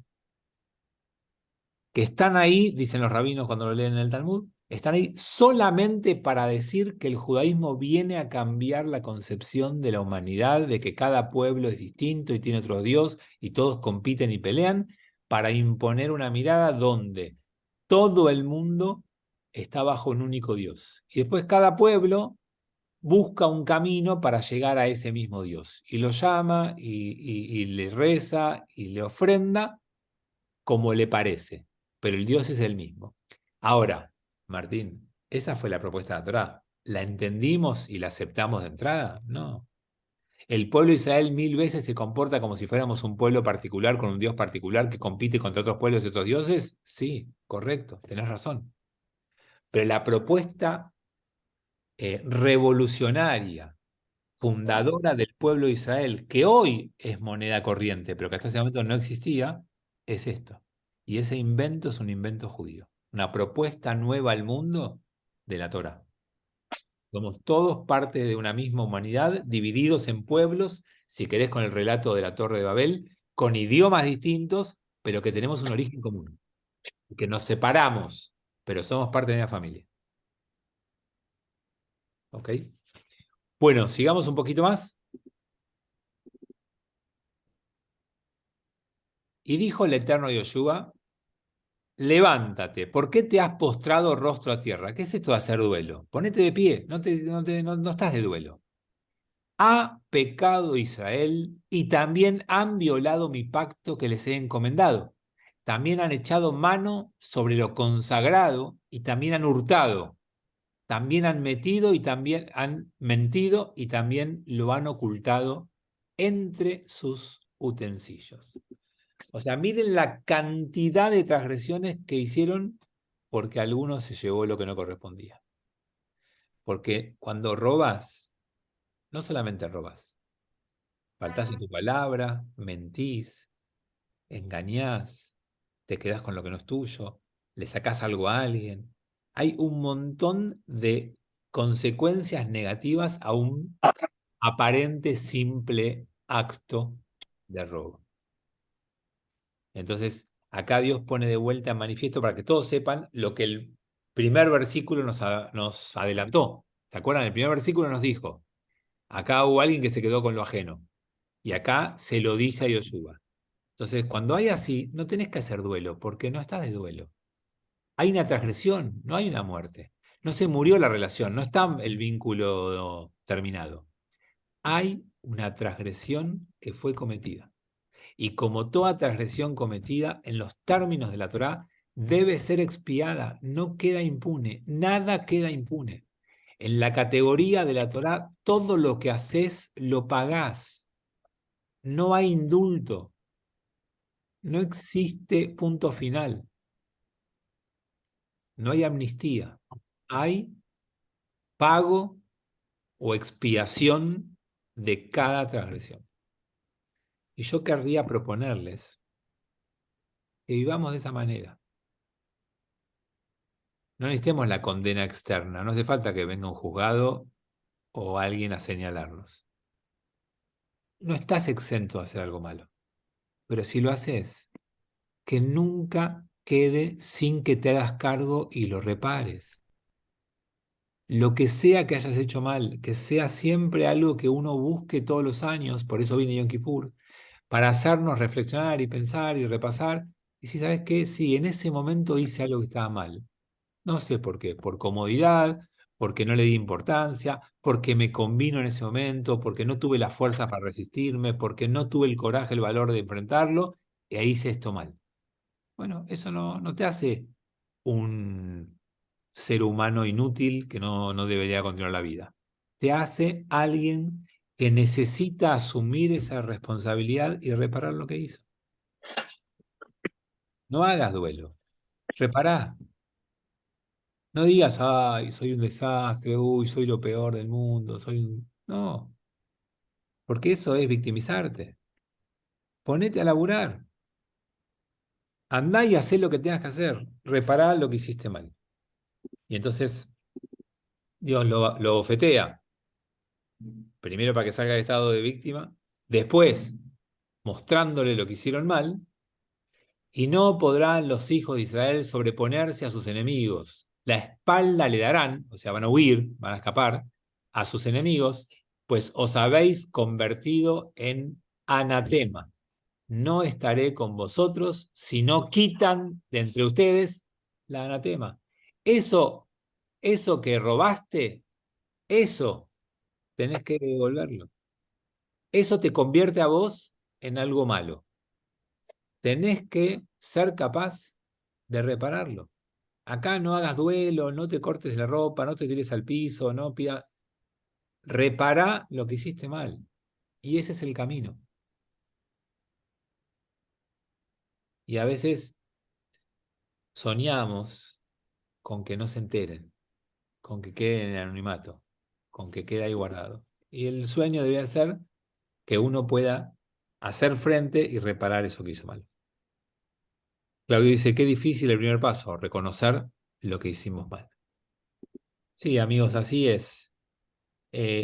Que están ahí, dicen los rabinos cuando lo leen en el Talmud, están ahí solamente para decir que el judaísmo viene a cambiar la concepción de la humanidad, de que cada pueblo es distinto y tiene otro Dios y todos compiten y pelean, para imponer una mirada donde todo el mundo está bajo un único Dios. Y después cada pueblo busca un camino para llegar a ese mismo Dios. Y lo llama y le reza y le ofrenda como le parece. Pero el Dios es el mismo. Ahora, Martín, esa fue la propuesta de la Torá. ¿La entendimos y la aceptamos de entrada? No. ¿El pueblo de Israel 1000 veces se comporta como si fuéramos un pueblo particular con un Dios particular que compite contra otros pueblos y otros dioses? Sí, correcto, tenés razón. Pero la propuesta revolucionaria, fundadora del pueblo de Israel, que hoy es moneda corriente, pero que hasta ese momento no existía, es esto. Y ese invento es un invento judío. Una propuesta nueva al mundo de la Torá. Somos todos parte de una misma humanidad, divididos en pueblos, si querés con el relato de la Torre de Babel, con idiomas distintos, pero que tenemos un origen común. Que nos separamos, pero somos parte de una familia. ¿Ok? Bueno, sigamos un poquito más. Y dijo el eterno Yoshua: levántate, ¿por qué te has postrado rostro a tierra? ¿Qué es esto de hacer duelo? Ponete de pie, no estás de duelo. Ha pecado Israel y también han violado mi pacto que les he encomendado. También han echado mano sobre lo consagrado y también han hurtado. También han metido y también han mentido y también lo han ocultado entre sus utensilios. O sea, miren la cantidad de transgresiones que hicieron porque alguno se llevó lo que no correspondía. Porque cuando robas, no solamente robas, faltás a tu palabra, mentís, engañás, te quedás con lo que no es tuyo, le sacás algo a alguien. Hay un montón de consecuencias negativas a un aparente simple acto de robo. Entonces, acá Dios pone de vuelta en manifiesto para que todos sepan lo que el primer versículo nos adelantó. ¿Se acuerdan? El primer versículo nos dijo, acá hubo alguien que se quedó con lo ajeno. Y acá se lo dice a Yoshua. Entonces, cuando hay así, no tenés que hacer duelo, porque no estás de duelo. Hay una transgresión, no hay una muerte. No se murió la relación, no está el vínculo terminado. Hay una transgresión que fue cometida. Y como toda transgresión cometida en los términos de la Torá, debe ser expiada, no queda impune, nada queda impune. En la categoría de la Torá, todo lo que haces lo pagás. No hay indulto. No existe punto final. No hay amnistía. Hay pago o expiación de cada transgresión. Y yo querría proponerles que vivamos de esa manera. No necesitemos la condena externa, no hace falta que venga un juzgado o alguien a señalarnos. No estás exento de hacer algo malo, pero si lo haces, que nunca quede sin que te hagas cargo y lo repares. Lo que sea que hayas hecho mal, que sea siempre algo que uno busque todos los años, por eso viene Yom Kippur, para hacernos reflexionar y pensar y repasar. Y si sabes qué, sí, en ese momento hice algo que estaba mal. No sé por qué, por comodidad, porque no le di importancia, porque me convino en ese momento, porque no tuve la fuerza para resistirme, porque no tuve el coraje, el valor de enfrentarlo, y ahí hice esto mal. Bueno, eso no te hace un ser humano inútil que no debería continuar la vida. Te hace alguien que necesita asumir esa responsabilidad y reparar lo que hizo. No hagas duelo, repará. No digas, ay, soy un desastre, uy, soy lo peor del mundo, soy un... No, porque eso es victimizarte. ponete a laburar. Andá y hacé lo que tengas que hacer. Repará lo que hiciste mal. Y entonces Dios lo bofetea. Primero para que salga del estado de víctima. Después mostrándole lo que hicieron mal. Y no podrán los hijos de Israel sobreponerse a sus enemigos. La espalda le darán, o sea, van a huir, van a escapar a sus enemigos, pues os habéis convertido en anatema. No estaré con vosotros si no quitan de entre ustedes la anatema. Eso que robaste, eso tenés que devolverlo. Eso te convierte a vos en algo malo. Tenés que ser capaz de repararlo. Acá no hagas duelo, no te cortes la ropa, no te tires al piso, no pidas. Repará lo que hiciste mal. Y ese es el camino. Y a veces soñamos con que no se enteren, con que quede en el anonimato, con que quede ahí guardado. Y el sueño debería ser que uno pueda hacer frente y reparar eso que hizo mal. Claudio dice, qué difícil el primer paso, reconocer lo que hicimos mal. Sí, amigos, así es.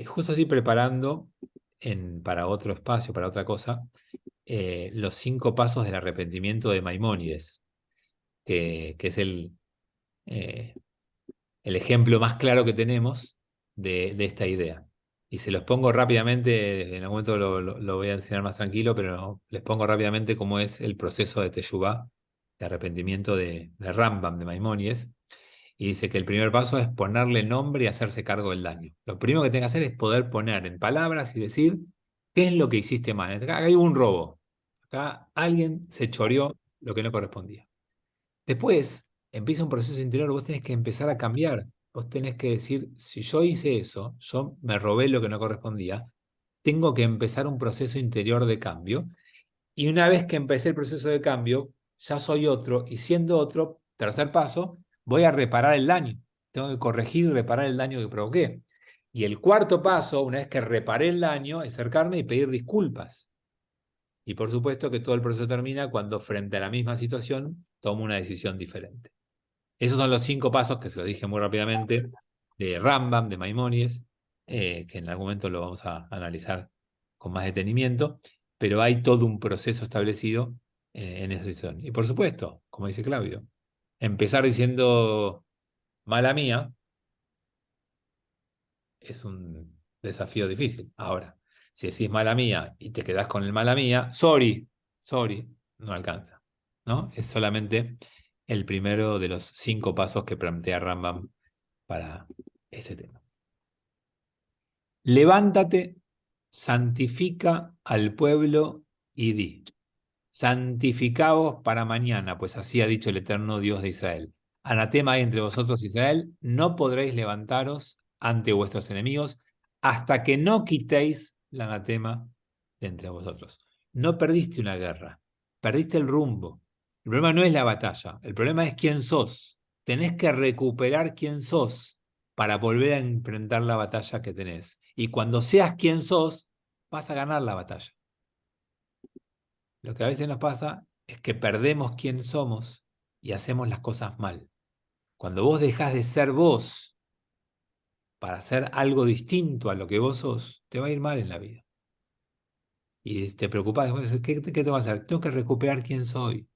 Justo estoy preparando para otro espacio, para otra cosa, los 5 pasos del arrepentimiento de Maimónides, que es el ejemplo más claro que tenemos de esta idea. Y se los pongo rápidamente, en algún momento lo voy a enseñar más tranquilo, pero les pongo rápidamente cómo es el proceso de Teshuvá, de arrepentimiento de Rambam, de Maimónides. Y dice que el primer paso es ponerle nombre y hacerse cargo del daño. Lo primero que tenga que hacer es poder poner en palabras y decir qué es lo que hiciste mal. Acá hay un robo. Acá alguien se choreó lo que no correspondía. Después empieza un proceso interior, vos tenés que empezar a cambiar. Vos tenés que decir, si yo hice eso, yo me robé lo que no correspondía, tengo que empezar un proceso interior de cambio. Y una vez que empecé el proceso de cambio, ya soy otro, y siendo otro, tercer paso, voy a reparar el daño. Tengo que corregir y reparar el daño que provoqué. Y el cuarto paso, una vez que reparé el daño, es acercarme y pedir disculpas. Y por supuesto que todo el proceso termina cuando frente a la misma situación tomo una decisión diferente. Esos son los 5 pasos que se los dije muy rápidamente de Rambam, de Maimónides, que en algún momento lo vamos a analizar con más detenimiento, pero hay todo un proceso establecido en esa situación. Y por supuesto, como dice Claudio, empezar diciendo mala mía es un desafío difícil. Ahora, si decís mala mía y te quedás con el mala mía, sorry, no alcanza, ¿no? Es solamente el primero de los 5 pasos que plantea Rambam para ese tema. Levántate, santifica al pueblo y di, santificaos para mañana, pues así ha dicho el eterno Dios de Israel. Anatema hay entre vosotros, Israel, no podréis levantaros ante vuestros enemigos hasta que no quitéis la anatema de entre vosotros. No perdiste una guerra, perdiste el rumbo. El problema no es la batalla, el problema es quién sos. Tenés que recuperar quién sos para volver a enfrentar la batalla que tenés. Y cuando seas quién sos, vas a ganar la batalla. Lo que a veces nos pasa es que perdemos quién somos y hacemos las cosas mal. Cuando vos dejás de ser vos para hacer algo distinto a lo que vos sos, te va a ir mal en la vida. Y te preocupás, ¿qué tengo que hacer? Tengo que recuperar quién soy.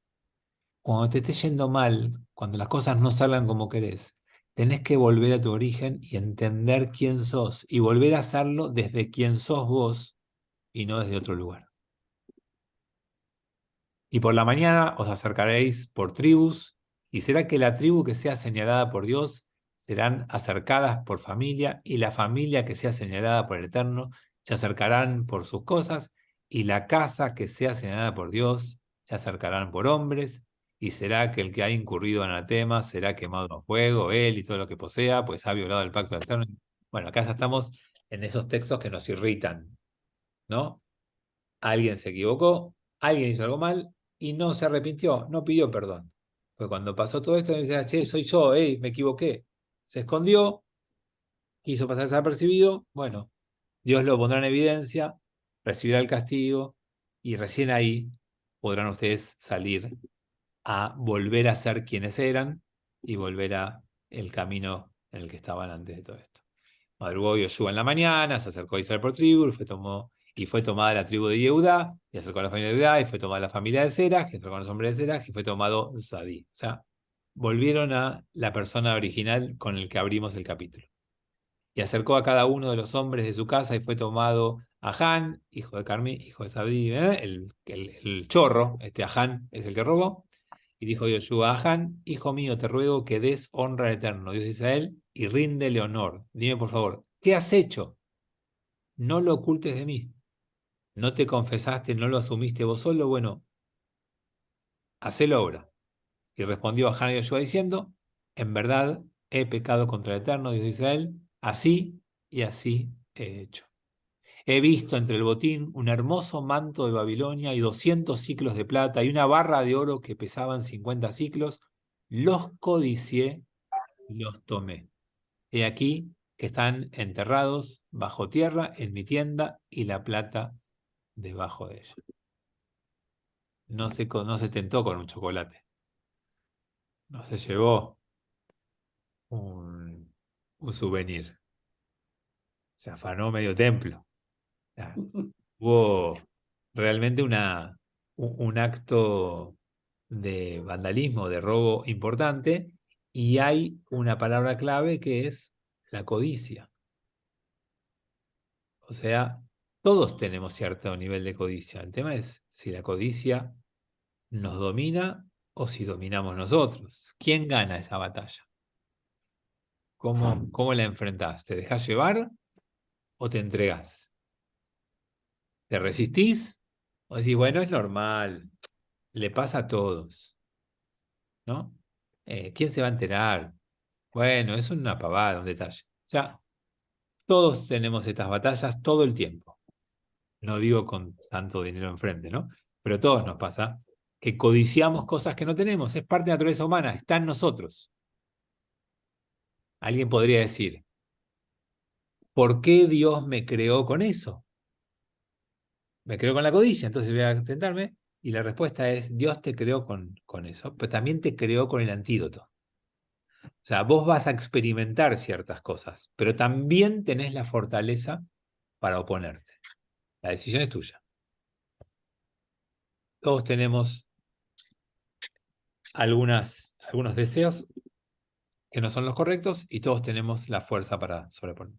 Cuando te esté yendo mal, cuando las cosas no salgan como querés, tenés que volver a tu origen y entender quién sos y volver a hacerlo desde quién sos vos y no desde otro lugar. Y por la mañana os acercaréis por tribus, y será que la tribu que sea señalada por Dios serán acercadas por familia, y la familia que sea señalada por el Eterno se acercarán por sus cosas, y la casa que sea señalada por Dios se acercarán por hombres, y será que el que ha incurrido en anatema será quemado a fuego, él y todo lo que posea, pues ha violado el pacto del Eterno. Bueno, acá ya estamos en esos textos que nos irritan, ¿no? Alguien se equivocó, alguien hizo algo mal y no se arrepintió, no pidió perdón. Pues cuando pasó todo esto, decía, che, soy yo, me equivoqué. Se escondió, quiso pasar desapercibido, bueno, Dios lo pondrá en evidencia, recibirá el castigo y recién ahí podrán ustedes salir a volver a ser quienes eran y volver a el camino en el que estaban antes de todo esto. Madrugó Yoshua en la mañana, se acercó a Israel por tribu y fue tomada la tribu de Yehudá, y acercó a la familia de Yehudá, y fue tomada la familia de Seraj, que entró con los hombres de Seraj, y fue tomado Zadí. O sea, volvieron a la persona original con el que abrimos el capítulo. Y acercó a cada uno de los hombres de su casa, y fue tomado Ahán, hijo de Carmi, hijo de Zadí, el chorro, Ahán es el que robó. Y dijo Yoshua a Ahán: hijo mío, te ruego que des honra al Eterno, Dios de Israel, y ríndele honor. Dime, por favor, ¿qué has hecho? No lo ocultes de mí. ¿No te confesaste, no lo asumiste vos solo? Bueno, hacelo ahora. Y respondió Ahán a Yoshua diciendo: en verdad he pecado contra el Eterno, Dios de Israel, así y así he hecho. He visto entre el botín un hermoso manto de Babilonia y 200 siclos de plata y una barra de oro que pesaban 50 siclos. Los codicié y los tomé. He aquí que están enterrados bajo tierra en mi tienda y la plata debajo de ella. No se tentó con un chocolate. No se llevó un souvenir. Se afanó medio templo. Hubo realmente un acto de vandalismo, de robo importante, y hay una palabra clave que es la codicia. O sea, todos tenemos cierto nivel de codicia. El tema es si la codicia nos domina o si dominamos nosotros. ¿Quién gana esa batalla? ¿Cómo la enfrentás? ¿Te dejás llevar o te entregás? ¿Te resistís? O decís, bueno, es normal, le pasa a todos, ¿no? ¿Quién se va a enterar? Bueno, es una pavada, un detalle. O sea, todos tenemos estas batallas todo el tiempo. No digo con tanto dinero enfrente, ¿no? Pero a todos nos pasa que codiciamos cosas que no tenemos. Es parte de la naturaleza humana, está en nosotros. Alguien podría decir, ¿por qué Dios me creó con eso? Me creó con la codicia, entonces voy a tentarme. Y la respuesta es, Dios te creó con eso, pero también te creó con el antídoto. O sea, vos vas a experimentar ciertas cosas, pero también tenés la fortaleza para oponerte. La decisión es tuya. Todos tenemos algunos deseos que no son los correctos y todos tenemos la fuerza para sobreponer.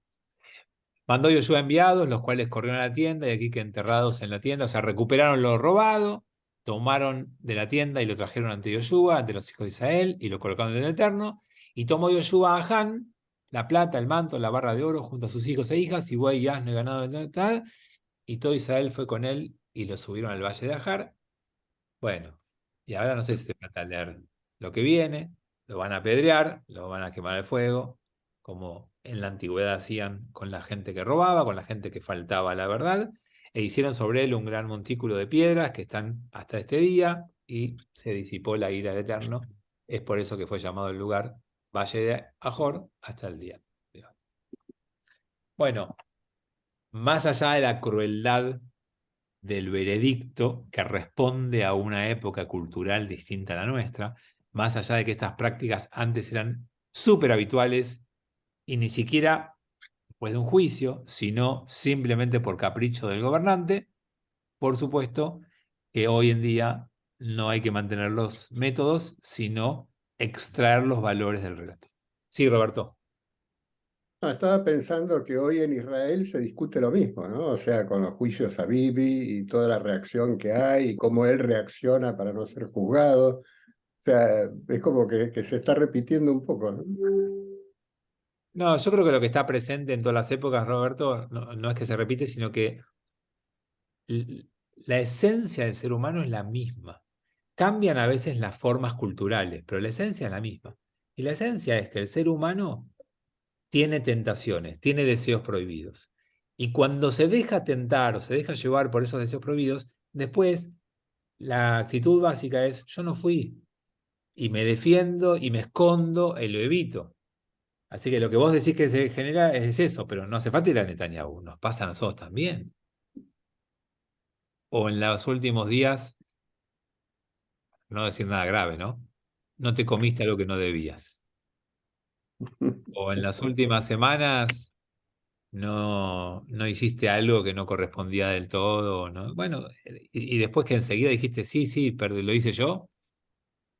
Mandó Yoshua enviados, los cuales corrieron a la tienda y aquí que enterrados en la tienda, o sea, recuperaron lo robado, tomaron de la tienda y lo trajeron ante Yoshua, ante los hijos de Israel, y lo colocaron en el Eterno, y tomó Yoshua a Ahán, la plata, el manto, la barra de oro, junto a sus hijos e hijas, y buey y asno y ganado, y todo Israel fue con él y lo subieron al valle de Ajar. Bueno, y ahora no sé si se trata de leer lo que viene, lo van a apedrear, lo van a quemar al fuego, como en la antigüedad hacían con la gente que robaba, con la gente que faltaba a la verdad, e hicieron sobre él un gran montículo de piedras que están hasta este día, y se disipó la ira del Eterno. Es por eso que fue llamado el lugar Valle de Ajor hasta el día de hoy. Bueno, más allá de la crueldad del veredicto que responde a una época cultural distinta a la nuestra, más allá de que estas prácticas antes eran súper habituales y ni siquiera después de un juicio, sino simplemente por capricho del gobernante, por supuesto que hoy en día no hay que mantener los métodos, sino extraer los valores del relato. Sí, Roberto. No, estaba pensando que hoy en Israel se discute lo mismo, ¿no? O sea, con los juicios a Bibi y toda la reacción que hay y cómo él reacciona para no ser juzgado. O sea, es como que se está repitiendo un poco, ¿no? No, yo creo que lo que está presente en todas las épocas, Roberto, no es que se repite, sino que la esencia del ser humano es la misma. Cambian a veces las formas culturales, pero la esencia es la misma. Y la esencia es que el ser humano tiene tentaciones, tiene deseos prohibidos. Y cuando se deja tentar o se deja llevar por esos deseos prohibidos, después la actitud básica es: yo no fui, y me defiendo y me escondo y lo evito. Así que lo que vos decís que se genera es eso, pero no hace falta ir a Netanyahu, nos pasa a nosotros también. O en los últimos días, no decir nada grave, ¿no? No te comiste algo que no debías. O en las últimas semanas no hiciste algo que no correspondía del todo, ¿no? Bueno, y después que enseguida dijiste, sí, pero lo hice yo,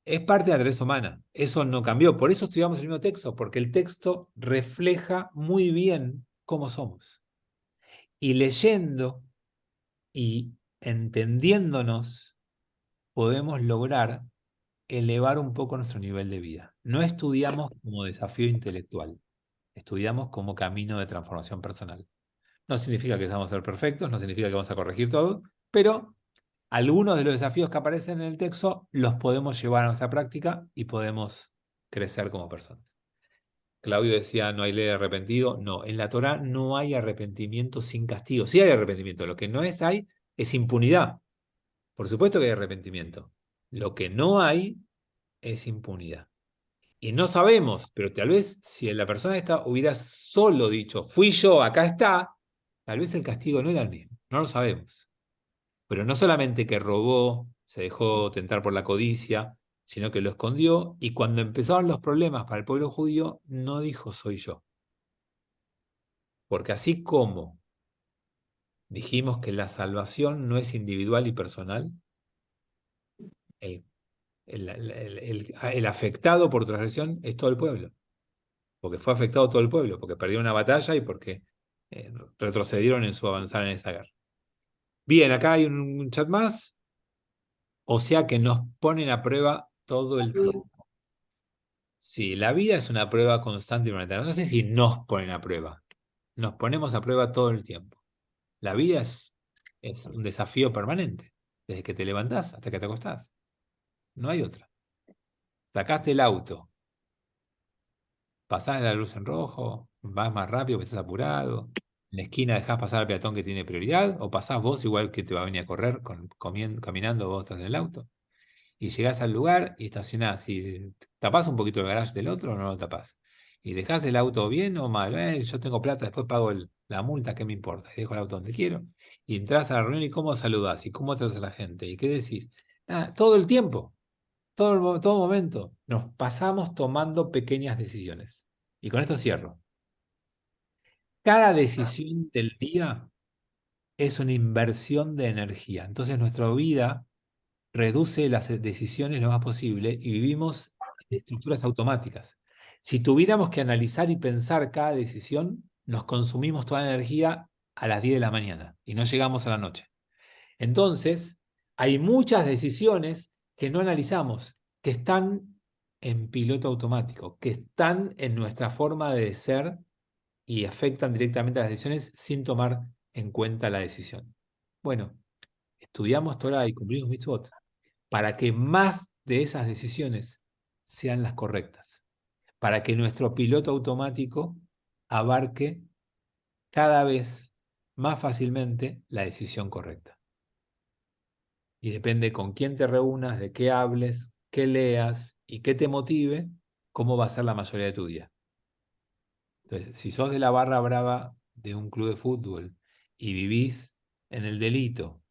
es parte de la naturaleza humana. Eso no cambió. Por eso estudiamos el mismo texto, porque el texto refleja muy bien cómo somos. Y leyendo y entendiéndonos, podemos lograr elevar un poco nuestro nivel de vida. No estudiamos como desafío intelectual, estudiamos como camino de transformación personal. No significa que vamos a ser perfectos, no significa que vamos a corregir todo, pero algunos de los desafíos que aparecen en el texto los podemos llevar a nuestra práctica y podemos crecer como personas. Claudio decía, no hay ley de arrepentido. No, en la Torá no hay arrepentimiento sin castigo. Sí hay arrepentimiento, lo que no es impunidad. Por supuesto que hay arrepentimiento. Lo que no hay es impunidad. Y no sabemos, pero tal vez si la persona esta hubiera solo dicho, fui yo, acá está, tal vez el castigo no era el mismo. No lo sabemos. Pero no solamente que robó, se dejó tentar por la codicia, sino que lo escondió, y cuando empezaron los problemas para el pueblo judío, no dijo soy yo. Porque así como dijimos que la salvación no es individual y personal, el, el afectado por transgresión es todo el pueblo. Porque fue afectado todo el pueblo, porque perdió una batalla y porque retrocedieron en su avanzar en esa guerra. Bien, acá hay un chat más. O sea que nos ponen a prueba todo el tiempo. Sí, la vida es una prueba constante y permanente. No sé si nos ponen a prueba. Nos ponemos a prueba todo el tiempo. La vida es un desafío permanente. Desde que te levantás hasta que te acostás. No hay otra. Sacaste el auto. Pasás la luz en rojo. Vas más rápido porque estás apurado. En la esquina dejás pasar al peatón que tiene prioridad. O pasás vos igual que te va a venir a correr caminando, vos estás en el auto. Y llegás al lugar y estacionás. Y tapás un poquito el garage del otro o no lo tapás. Y dejás el auto bien o mal. Yo tengo plata, después pago la multa, ¿qué me importa? Y dejo el auto donde quiero. Y entras a la reunión y cómo saludás y cómo tratas a la gente. ¿Y qué decís? Nada, todo el tiempo, todo momento, nos pasamos tomando pequeñas decisiones. Y con esto cierro. Cada decisión del día es una inversión de energía. Entonces nuestra vida reduce las decisiones lo más posible y vivimos en estructuras automáticas. Si tuviéramos que analizar y pensar cada decisión, nos consumimos toda la energía a las 10 de la mañana y no llegamos a la noche. Entonces, hay muchas decisiones que no analizamos, que están en piloto automático, que están en nuestra forma de ser y afectan directamente a las decisiones sin tomar en cuenta la decisión. Bueno, estudiamos Torah y cumplimos mitzvot para que más de esas decisiones sean las correctas, para que nuestro piloto automático abarque cada vez más fácilmente la decisión correcta. Y depende con quién te reúnas, de qué hables, qué leas y qué te motive, cómo va a ser la mayoría de tu día. Entonces, si sos de la barra brava de un club de fútbol y vivís en el delito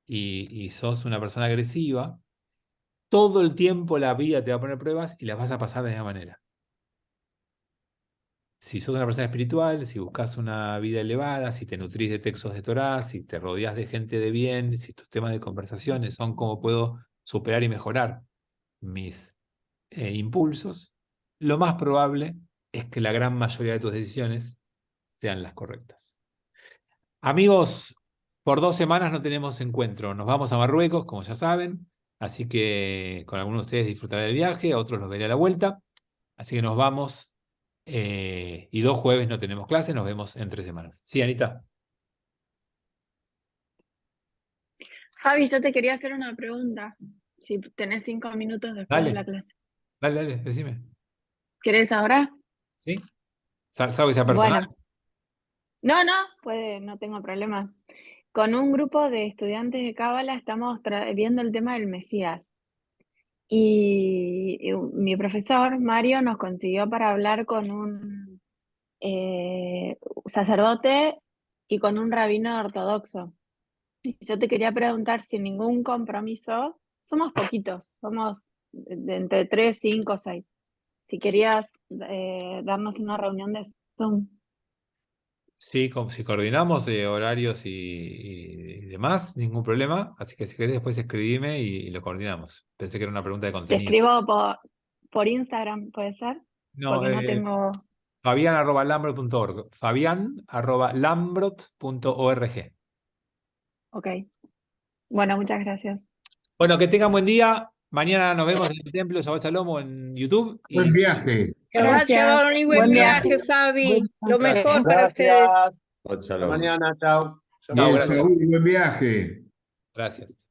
y sos una persona agresiva, todo el tiempo la vida te va a poner pruebas y las vas a pasar de esa manera. Si sos una persona espiritual, si buscas una vida elevada, si te nutrís de textos de Torá, si te rodeas de gente de bien, si tus temas de conversaciones son cómo puedo superar y mejorar mis impulsos, lo más probable es que la gran mayoría de tus decisiones sean las correctas. Amigos, por 2 semanas no tenemos encuentro. Nos vamos a Marruecos, como ya saben. Así que con algunos de ustedes disfrutaré del viaje, a otros los veré a la vuelta. Así que nos vamos. Y 2 jueves no tenemos clase, nos vemos en 3 semanas. Sí, Anita. Javi, yo te quería hacer una pregunta. Si tenés 5 minutos después de la clase. Dale, decime. ¿Querés ahora? ¿Sí? ¿Salvo que sea personal? Bueno, no tengo problema. Con un grupo de estudiantes de Cábala estamos viendo el tema del Mesías. Y mi profesor, Mario, nos consiguió para hablar con un sacerdote y con un rabino ortodoxo. Y yo te quería preguntar, sin ningún compromiso, somos poquitos, somos de entre 3, 5, 6. Si querías darnos una reunión de Zoom. Sí, si coordinamos horarios y demás, ningún problema. Así que si querés después escribime y lo coordinamos. Pensé que era una pregunta de Te contenido. escribo por Instagram, ¿puede ser? No, Porque no tengo... Fabian@lambrot.org. Fabian@lambrot.org. Ok. Bueno, muchas gracias. Bueno, que tengan buen día. Mañana nos vemos en el templo de Shabbat Shalom o en YouTube. Buen viaje. Shabbat Gracias. Shalom y buen Buen viaje, viaje. Fabi. Lo Gracias. mejor para ustedes. Hasta mañana, chao. Bien, gracias. Saúl, buen viaje. Gracias.